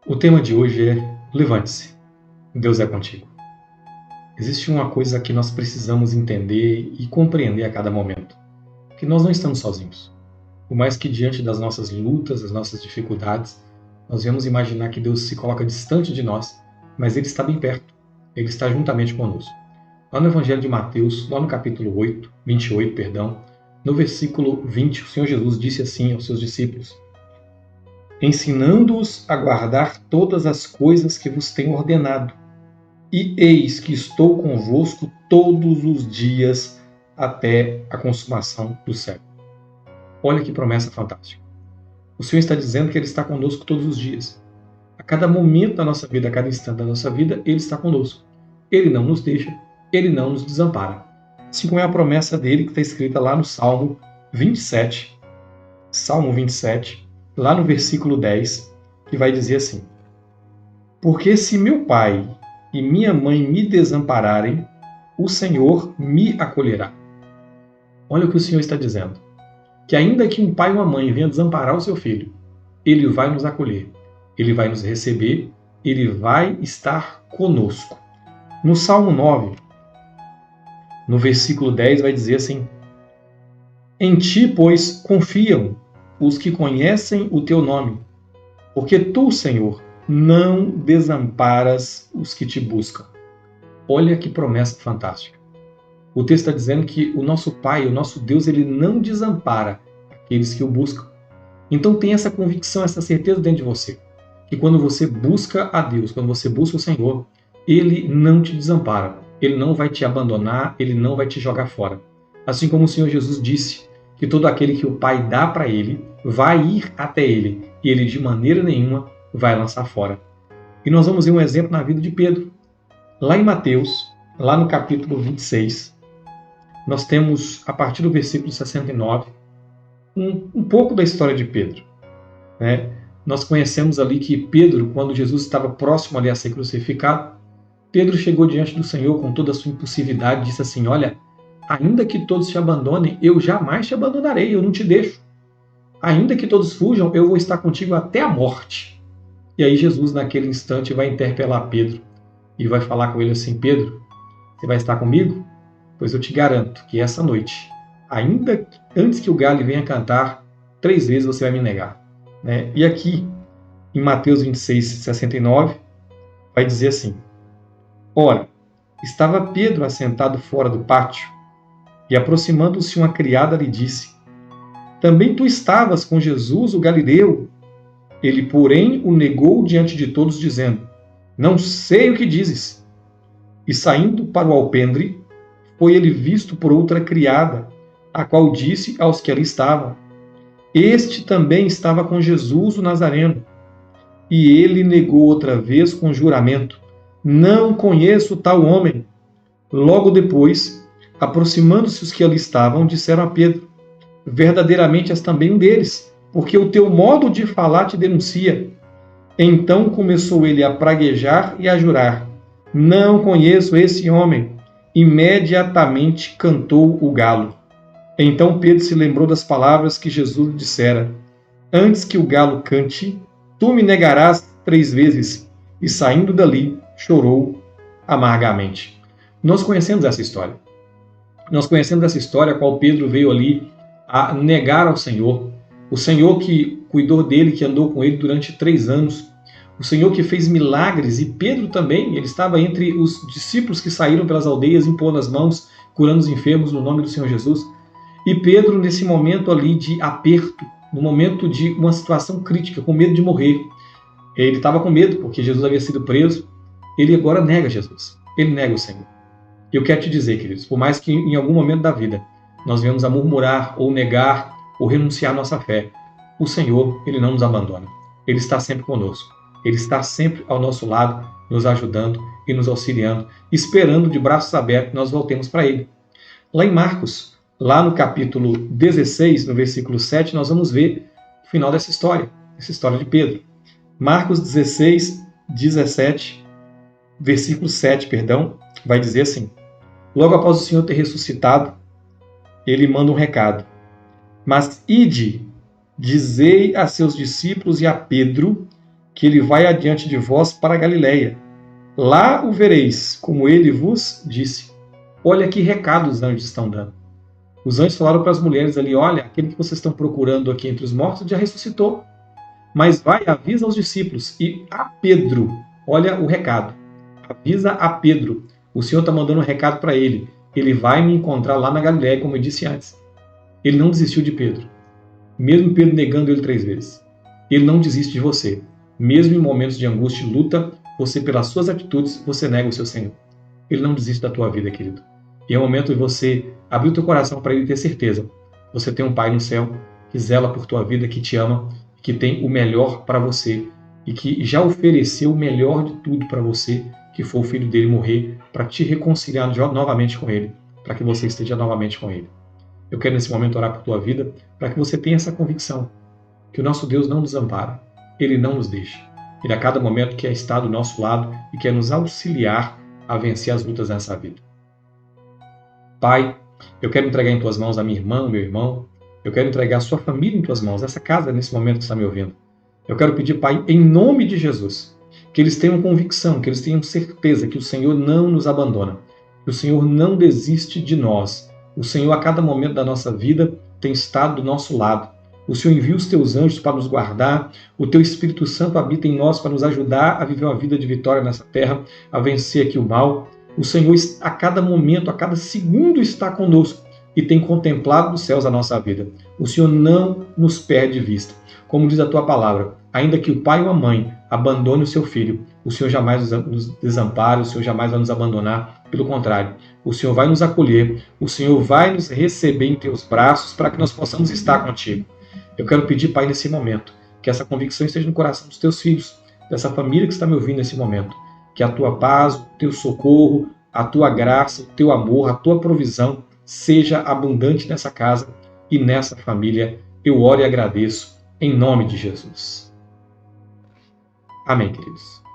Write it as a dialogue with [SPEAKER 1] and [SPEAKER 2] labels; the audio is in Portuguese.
[SPEAKER 1] O tema de hoje é Levante-se, Deus é contigo. Existe uma coisa que nós precisamos entender e compreender a cada momento, que nós não estamos sozinhos. Por mais que diante das nossas lutas, das nossas dificuldades, nós vamos imaginar que Deus se coloca distante de nós, mas Ele está bem perto, Ele está juntamente conosco. Lá no Evangelho de Mateus, lá no capítulo 28, no versículo 20, o Senhor Jesus disse assim aos seus discípulos: ensinando-os a guardar todas as coisas que vos tenho ordenado. E eis que estou convosco todos os dias até a consumação do século. Olha que promessa fantástica. O Senhor está dizendo que Ele está conosco todos os dias. A cada momento da nossa vida, a cada instante da nossa vida, Ele está conosco. Ele não nos deixa, Ele não nos desampara. Assim como é a promessa dele que está escrita lá no Salmo 27. Salmo 27, lá no versículo 10, que vai dizer assim: porque se meu pai e minha mãe me desampararem, o Senhor me acolherá. Olha o que o Senhor está dizendo. Que ainda que um pai ou uma mãe venha desamparar o seu filho, Ele vai nos acolher, Ele vai nos receber, Ele vai estar conosco. No Salmo 9, no versículo 10, vai dizer assim: em ti, pois, confiam os que conhecem o teu nome, porque tu, Senhor, não desamparas os que te buscam. Olha que promessa fantástica. O texto está dizendo que o nosso Pai, o nosso Deus, Ele não desampara aqueles que o buscam. Então tem essa convicção, essa certeza dentro de você, que quando você busca a Deus, quando você busca o Senhor, Ele não te desampara, Ele não vai te abandonar, Ele não vai te jogar fora. Assim como o Senhor Jesus disse que todo aquele que o Pai dá para Ele vai ir até Ele, e Ele de maneira nenhuma vai lançar fora. E nós vamos ver um exemplo na vida de Pedro. Lá em Mateus, lá no capítulo 26, nós temos, a partir do versículo 69, um pouco da história de Pedro. Né? Nós conhecemos ali que Pedro, quando Jesus estava próximo ali a ser crucificado, Pedro chegou diante do Senhor com toda a sua impulsividade e disse assim: olha, ainda que todos te abandonem, eu jamais te abandonarei, eu não te deixo. Ainda que todos fujam, eu vou estar contigo até a morte. E aí Jesus, naquele instante, vai interpelar Pedro e vai falar com ele assim: Pedro, você vai estar comigo? Pois eu te garanto que essa noite, ainda antes que o galho venha cantar, 3 vezes você vai me negar. Né? E aqui, em Mateus 26, 69, vai dizer assim: ora, estava Pedro assentado fora do pátio, e aproximando-se uma criada lhe disse: também tu estavas com Jesus, o Galileu? Ele, porém, o negou diante de todos, dizendo: não sei o que dizes. E saindo para o alpendre, foi ele visto por outra criada, a qual disse aos que ali estavam: este também estava com Jesus, o Nazareno. E ele negou outra vez com juramento: não conheço tal homem. Logo depois, aproximando-se os que ali estavam, disseram a Pedro: verdadeiramente és também um deles, porque o teu modo de falar te denuncia. Então começou ele a praguejar e a jurar: não conheço esse homem. Imediatamente cantou o galo. Então Pedro se lembrou das palavras que Jesus lhe dissera: antes que o galo cante, tu me negarás 3 vezes. E saindo dali, chorou amargamente. Nós conhecemos essa história. Nós conhecemos essa história a qual Pedro veio ali a negar ao Senhor. O Senhor que cuidou dele, que andou com ele durante 3 anos. O Senhor que fez milagres, e Pedro também, ele estava entre os discípulos que saíram pelas aldeias impondo as mãos, curando os enfermos no nome do Senhor Jesus. E Pedro, nesse momento ali de aperto, no momento de uma situação crítica, com medo de morrer, ele estava com medo porque Jesus havia sido preso, ele agora nega Jesus, ele nega o Senhor. E eu quero te dizer, queridos, por mais que em algum momento da vida nós venhamos a murmurar, ou negar, ou renunciar à nossa fé, o Senhor, Ele não nos abandona. Ele está sempre conosco. Ele está sempre ao nosso lado, nos ajudando e nos auxiliando, esperando de braços abertos que nós voltemos para Ele. Lá em Marcos, lá no capítulo 16, no versículo 7, nós vamos ver o final dessa história de Pedro. Marcos 16, 17, versículo 7, vai dizer assim: logo após o Senhor ter ressuscitado, ele manda um recado: mas ide, dizei a seus discípulos e a Pedro que ele vai adiante de vós para a Galiléia. Lá o vereis, como ele vos disse. Olha que recado os anjos estão dando. Os anjos falaram para as mulheres ali, olha, aquele que vocês estão procurando aqui entre os mortos já ressuscitou. Mas vai, avisa aos discípulos e a Pedro. Olha o recado. Avisa a Pedro. O Senhor está mandando um recado para ele. Ele vai me encontrar lá na Galiléia, como eu disse antes. Ele não desistiu de Pedro. Mesmo Pedro negando ele 3 vezes. Ele não desiste de você. Mesmo em momentos de angústia e luta, você, pelas suas atitudes, você nega o seu Senhor. Ele não desiste da tua vida, querido. E é o momento de você abrir o teu coração para ele ter certeza. Você tem um Pai no céu que zela por tua vida, que te ama, que tem o melhor para você e que já ofereceu o melhor de tudo para você, que foi o Filho dele morrer para te reconciliar novamente com ele, para que você esteja novamente com ele. Eu quero nesse momento orar por tua vida, para que você tenha essa convicção, que o nosso Deus não nos ampara, Ele não nos deixa. Ele a cada momento quer estar do nosso lado e quer nos auxiliar a vencer as lutas nessa vida. Pai, eu quero entregar em tuas mãos a minha irmã, meu irmão, eu quero entregar a sua família em tuas mãos, essa casa nesse momento que está me ouvindo. Eu quero pedir, Pai, em nome de Jesus, que eles tenham convicção, que eles tenham certeza que o Senhor não nos abandona, que o Senhor não desiste de nós. O Senhor, a cada momento da nossa vida, tem estado do nosso lado. O Senhor envia os teus anjos para nos guardar, o teu Espírito Santo habita em nós para nos ajudar a viver uma vida de vitória nessa terra, a vencer aqui o mal. O Senhor, a cada momento, a cada segundo, está conosco e tem contemplado dos céus a nossa vida. O Senhor não nos perde de vista. Como diz a tua palavra, ainda que o pai ou a mãe abandone o seu filho, o Senhor jamais nos desampara, o Senhor jamais vai nos abandonar. Pelo contrário, o Senhor vai nos acolher, o Senhor vai nos receber em teus braços para que nós possamos estar contigo. Eu quero pedir, Pai, nesse momento, que essa convicção esteja no coração dos teus filhos, dessa família que está me ouvindo nesse momento. Que a tua paz, o teu socorro, a tua graça, o teu amor, a tua provisão seja abundante nessa casa e nessa família. Eu oro e agradeço em nome de Jesus. Amém, queridos.